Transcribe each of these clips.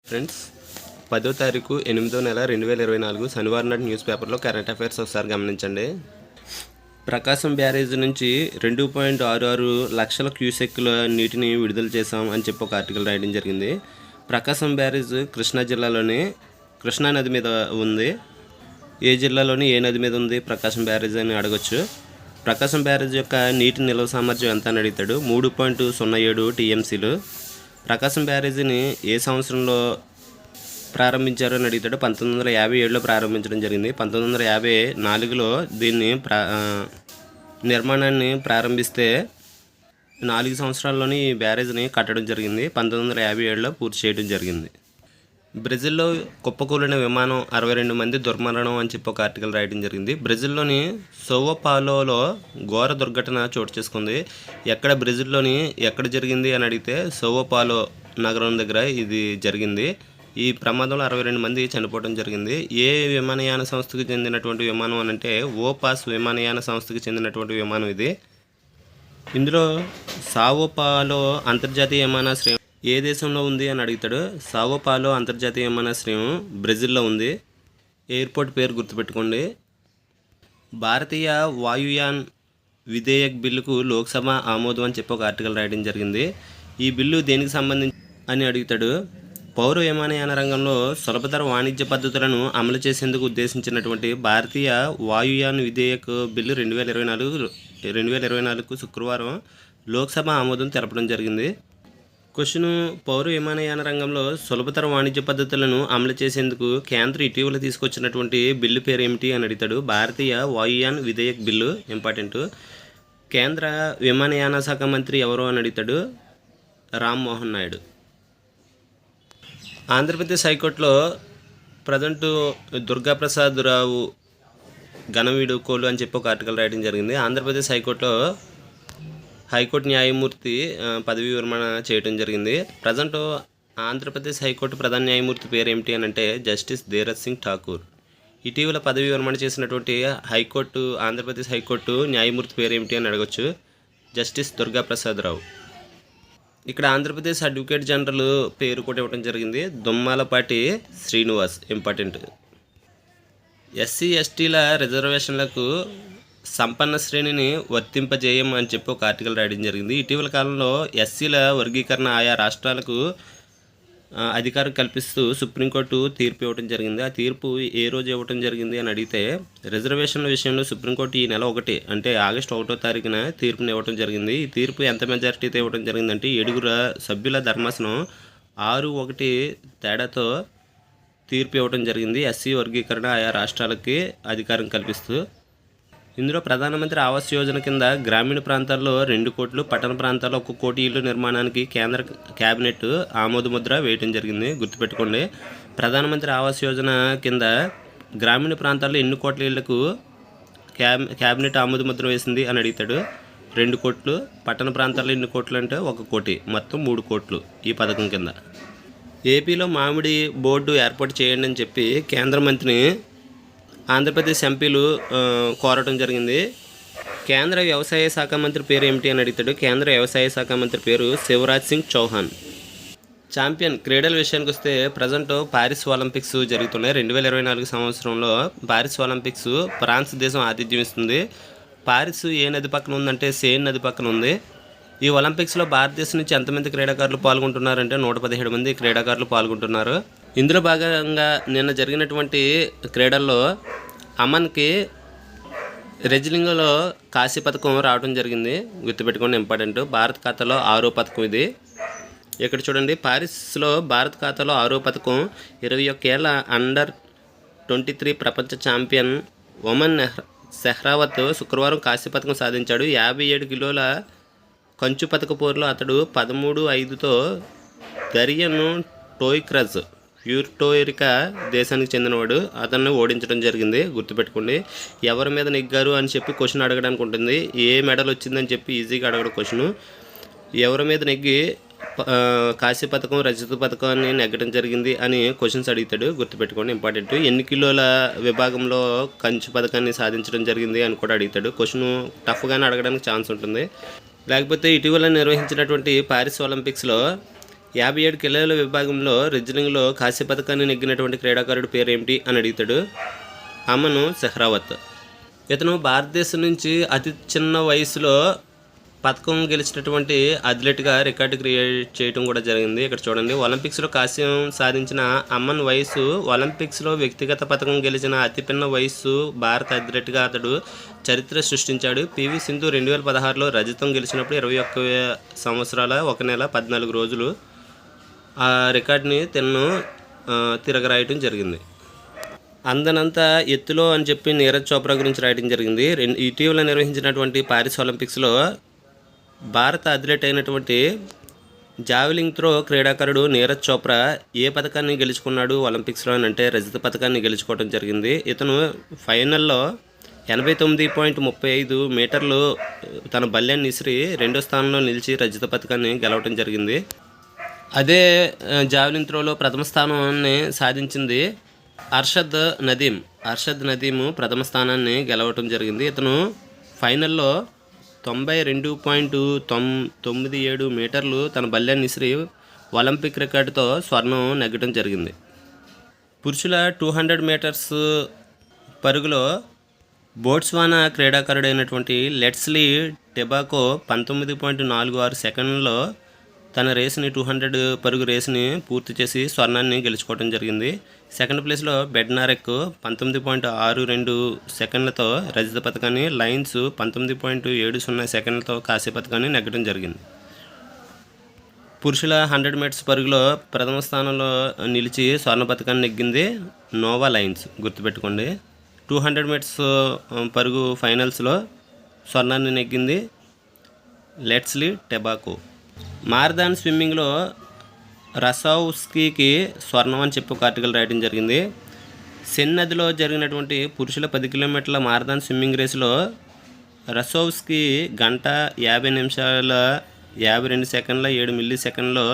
Friends, 10వ తారీఖు 8వ నెల 2024 శనివారం నాటి న్యూస్ పేపర్లో కరెంట్ అఫైర్స్ ఒకసారి గమనించండి. ప్రకాశం బ్యారేజ్ నుంచి 2.66 లక్షల క్యూసెక్కుల నీటిని విడుదల చేశాం అని చెప్పి ఒక ఆర్టికల్ రాయడం జరిగింది. ప్రకాశం బ్యారేజ్ కృష్ణా జిల్లాలోని కృష్ణా నది మీద ఉంది. ఏ జిల్లాలోని ఏ నది మీద ఉంది ప్రకాశం బ్యారేజ్ అని అడగొచ్చు. ప్రకాశం బ్యారేజ్ యొక్క నీటి నిల్వ సామర్థ్యం ఎంత అని అడుగుతాడు. 3.07 టీఎంసీలు. ప్రకాశం బ్యారేజీని ఏ సంవత్సరంలో ప్రారంభించారు అని అడుగుతాడు. 1957లో ప్రారంభించడం జరిగింది. 1954లో దీన్ని నిర్మాణాన్ని ప్రారంభిస్తే 4 సంవత్సరాల్లోని ఈ బ్యారేజ్ని కట్టడం జరిగింది. 1957లో పూర్తి చేయడం జరిగింది. బ్రెజిల్లో కుప్పకూలిన విమానం 62 మంది దుర్మరణం అని చెప్పి ఒక ఆర్టికల్ రాయడం జరిగింది. బ్రెజిల్లోని సౌ పాలోలో ఘోర దుర్ఘటన చోటు చేసుకుంది. బ్రెజిల్లోని ఎక్కడ జరిగింది అని అడిగితే సౌ పాలో నగరం దగ్గర ఇది జరిగింది. ఈ ప్రమాదంలో 62 మంది చనిపోవడం జరిగింది. ఏ విమానయాన సంస్థకు చెందినటువంటి విమానం అని అంటే ఓపాస్ విమానయాన సంస్థకు చెందినటువంటి విమానం ఇది. ఇందులో సావో పాలో అంతర్జాతీయ విమానాశ్రయం ఏ దేశంలో ఉంది అని అడుగుతాడు. సావో పాలో అంతర్జాతీయ విమానాశ్రయం బ్రెజిల్లో ఉంది. ఎయిర్పోర్ట్ పేరు గుర్తుపెట్టుకోండి. భారతీయ వాయుయాన్ విధేయక్ బిల్లుకు లోక్సభ ఆమోదం అని చెప్పి ఒక ఆర్టికల్ రాయడం జరిగింది. ఈ బిల్లు దేనికి సంబంధించి అని అడుగుతాడు. పౌర విమానయాన రంగంలో సులభతర వాణిజ్య పద్ధతులను అమలు చేసేందుకు ఉద్దేశించినటువంటి భారతీయ వాయుయాన్ విధేయక్ బిల్లు 2024కు శుక్రవారం లోక్సభ ఆమోదం తెలపడం జరిగింది. క్వశ్చన్: పౌర విమానయాన రంగంలో సులభతర వాణిజ్య పద్ధతులను అమలు చేసేందుకు కేంద్రం ఇటీవల తీసుకొచ్చినటువంటి బిల్లు పేరు ఏమిటి అని అడుగుతాడు. భారతీయ వాయుయాన్ విధేయక్ బిల్లు. ఇంపార్టెంట్. కేంద్ర విమానయాన శాఖ మంత్రి ఎవరు అని అడుగుతాడు. రామ్మోహన్ నాయుడు. ఆంధ్రప్రదేశ్ హైకోర్టులో ప్రజెంట్ దుర్గాప్రసాద్ రావు ఘన వీడుకోలు అని చెప్పి ఒక ఆర్టికల్ రాయడం జరిగింది. ఆంధ్రప్రదేశ్ హైకోర్టు న్యాయమూర్తి పదవీ విరమణ చేయడం జరిగింది. ప్రజెంట్ ఆంధ్రప్రదేశ్ హైకోర్టు ప్రధాన న్యాయమూర్తి పేరు ఏమిటి అని అంటే జస్టిస్ ధీరజ్ సింగ్ ఠాకూర్. ఇటీవల పదవీ విరమణ చేసినటువంటి ఆంధ్రప్రదేశ్ హైకోర్టు న్యాయమూర్తి పేరు ఏమిటి అని అడగచ్చు. జస్టిస్ దుర్గాప్రసాద్ రావు. ఇక్కడ ఆంధ్రప్రదేశ్ అడ్వకేట్ జనరల్ పేరు కూడా ఇవ్వడం జరిగింది. దుమ్మాలపాటి శ్రీనివాస్. ఇంపార్టెంట్. ఎస్సీ ఎస్టీల రిజర్వేషన్లకు సంపన్న శ్రేణిని వర్తింపజేయం అని చెప్పి ఒక ఆర్టికల్ రాయడం జరిగింది. ఇటీవల కాలంలో ఎస్సీల వర్గీకరణ ఆయా రాష్ట్రాలకు అధికారం కల్పిస్తూ సుప్రీంకోర్టు తీర్పు ఇవ్వడం జరిగింది. ఆ తీర్పు ఏ రోజు ఇవ్వడం జరిగింది అని అడిగితే రిజర్వేషన్ల విషయంలో సుప్రీంకోర్టు ఈ నెల 1 అంటే ఆగస్టు 1వ తారీఖున తీర్పుని ఇవ్వడం జరిగింది. ఈ తీర్పు ఎంత మెజారిటీతో ఇవ్వడం జరిగిందంటే 7 సభ్యుల ధర్మాసనం 6-1 తేడాతో తీర్పు ఇవ్వడం జరిగింది. ఎస్సీ వర్గీకరణ ఆయా రాష్ట్రాలకి అధికారం కల్పిస్తూ. ఇందులో ప్రధానమంత్రి ఆవాస్ యోజన కింద గ్రామీణ ప్రాంతాల్లో 2 కోట్లు, పట్టణ ప్రాంతాల్లో 1 కోటి ఇళ్ల నిర్మాణానికి కేంద్ర కేబినెట్ ఆమోదముద్ర వేయడం జరిగింది. గుర్తుపెట్టుకోండి. ప్రధానమంత్రి ఆవాస్ యోజన కింద గ్రామీణ ప్రాంతాల్లో ఎన్ని కోట్ల ఇళ్లకు కేబినెట్ ఆమోదముద్ర వేసింది అని అడుగుతాడు. 2 కోట్లు. పట్టణ ప్రాంతాల్లో ఎన్ని కోట్లు అంటే 1 కోటి. మొత్తం 3 కోట్లు ఈ పథకం కింద. ఏపీలో మామిడి బోర్డు ఏర్పాటు చేయండి అని చెప్పి కేంద్ర మంత్రిని ఆంధ్రప్రదేశ్ ఎంపీలు కోరటం జరిగింది. కేంద్ర వ్యవసాయ శాఖ మంత్రి పేరు ఏమిటి అని అడుగుతాడు. కేంద్ర వ్యవసాయ శాఖ మంత్రి పేరు శివరాజ్ సింగ్ చౌహాన్. ఛాంపియన్ క్రీడల విషయానికి వస్తే ప్రజెంట్ పారిస్ ఒలింపిక్స్ జరుగుతున్నాయి. 2024 సంవత్సరంలో పారిస్ ఒలింపిక్స్ ఫ్రాన్స్ దేశం ఆతిథ్యం ఇస్తుంది. పారిస్ ఏ నది పక్కన ఉందంటే సేన్ నది పక్కన ఉంది. ఈ ఒలింపిక్స్లో భారతదేశం నుంచి ఎంతమంది క్రీడాకారులు పాల్గొంటున్నారంటే 117 మంది క్రీడాకారులు పాల్గొంటున్నారు. ఇందులో భాగంగా నిన్న జరిగినటువంటి క్రీడల్లో అమన్కి రెజ్లింగ్లో కాశీ పథకం రావడం జరిగింది. గుర్తుపెట్టుకోండి. ఇంపార్టెంట్. భారత్ ఖాతాలో 6వ పథకం ఇది. ఇక్కడ చూడండి. పారిస్లో భారత్ ఖాతాలో 6వ పథకం. 21 ఏళ్ల అండర్-23 ప్రపంచ ఛాంపియన్ ఒమన్ సెహ్రావత్ శుక్రవారం కాశీ పథకం సాధించాడు. 57 కిలోల కంచు పథక పోరులో అతడు 13-5తో దరియన్ టోయ్క్రజ్ ప్యూర్టోరికా దేశానికి చెందినవాడు అతన్ని ఓడించడం జరిగింది. గుర్తుపెట్టుకోండి. ఎవరి మీద నెగ్గారు అని చెప్పి క్వశ్చన్ అడగడానికి ఉంటుంది. ఏ మెడల్ వచ్చిందని చెప్పి ఈజీగా అడగడం క్వశ్చన్. ఎవరి మీద నెగ్గి కాశీ పథకం, రజత పథకాన్ని నెగ్గడం జరిగింది అని క్వశ్చన్స్ అడుగుతాడు. గుర్తుపెట్టుకోండి. ఇంపార్టెంట్. ఎన్ని కిలోల విభాగంలో కంచు పథకాన్ని సాధించడం జరిగింది అని కూడా అడుగుతాడు. క్వశ్చన్ టఫ్గానే అడగడానికి ఛాన్స్ ఉంటుంది. లేకపోతే ఇటీవల నిర్వహించినటువంటి పారిస్ ఒలింపిక్స్లో 57 కిలోల విభాగంలో రెజ్లింగ్లో కాంస్య పథకాన్ని నెగ్గినటువంటి క్రీడాకారుడి పేరు ఏమిటి అని అడుగుతాడు. అమన్ సెహ్రావత్. ఇతను భారతదేశం నుంచి అతి చిన్న వయసులో పథకం గెలిచినటువంటి అథ్లెట్గా రికార్డు క్రియేట్ చేయడం కూడా జరిగింది. ఇక్కడ చూడండి, ఒలింపిక్స్లో కాంస్యం సాధించిన అమన్ వయసు ఒలింపిక్స్లో వ్యక్తిగత పథకం గెలిచిన అతిపిన్న వయసు భారత అథ్లెట్గా అతడు చరిత్ర సృష్టించాడు. పివి సింధు 2016లో రజతం గెలిచినప్పుడు 21 సంవత్సరాల 1 నెల 14 రోజులు ఆ రికార్డుని తిరగరాయటం జరిగింది. అందనంత ఎత్తులో అని చెప్పి నీరజ్ చోప్రా గురించి రాయడం జరిగింది. ఇటీవల నిర్వహించినటువంటి పారిస్ ఒలింపిక్స్లో భారత అథ్లెట్ అయినటువంటి జావెలింగ్ త్రో క్రీడాకారుడు నీరజ్ చోప్రా ఏ పథకాన్ని గెలుచుకున్నాడు ఒలింపిక్స్లో అని అంటే రజత పథకాన్ని గెలుచుకోవడం జరిగింది. ఇతను ఫైనల్లో 89.35 మీటర్లు తన బల్యాన్ని ఇసిరి 2వ స్థానంలో నిలిచి రజత పథకాన్ని గెలవడం జరిగింది. అదే జావెలింగ్ త్రోలో ప్రథమ స్థానాన్ని సాధించింది అర్షద్ నదీమ్ ప్రథమ స్థానాన్ని గెలవటం జరిగింది. ఇతను ఫైనల్లో 92.97 మీటర్లు తన బల్యాన్ని ఇసిరి ఒలింపిక్ రికార్డుతో స్వర్ణం నెగ్గడం జరిగింది. పురుషుల 200 మీటర్స్ పరుగులో బోట్స్వానా క్రీడాకారుడైనటువంటి లెట్స్లీ టెబాకో 19.46 సెకండ్లలో తన రేసుని 200 పరుగు రేసుని పూర్తి చేసి స్వర్ణాన్ని గెలుచుకోవడం జరిగింది. సెకండ్ ప్లేస్లో బెడ్నారెక్ 19.62 సెకండ్లతో రజత పథకాన్ని, లైన్స్ 19.70 సెకండ్లతో కాంస్య పథకాన్ని నెగ్గడం జరిగింది. పురుషుల 100 మీటర్స్ పరుగులో ప్రథమ స్థానంలో నిలిచి స్వర్ణ పథకాన్ని నెగ్గింది నోవా లైన్స్. గుర్తుపెట్టుకోండి, 200 మీటర్స్ పరుగు ఫైనల్స్లో స్వర్ణాన్ని నెగ్గింది లెట్స్లీ టెబాకో. మారథాన్ స్విమ్మింగ్లో రసౌస్కీకి స్వర్ణం అని చెప్పి ఒక ఆర్టికల్ రాయడం జరిగింది. సెన్ నదిలో జరిగినటువంటి పురుషుల 10 కిలోమీటర్ల మారథాన్ స్విమ్మింగ్ రేసులో రసౌస్కీ 1 గంట 50 నిమిషాల 52 సెకండ్ల 7 మిల్లీ సెకండ్లో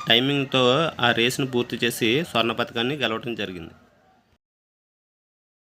టైమింగ్తో ఆ రేసును పూర్తి చేసి స్వర్ణ పథకాన్ని గెలవడం జరిగింది.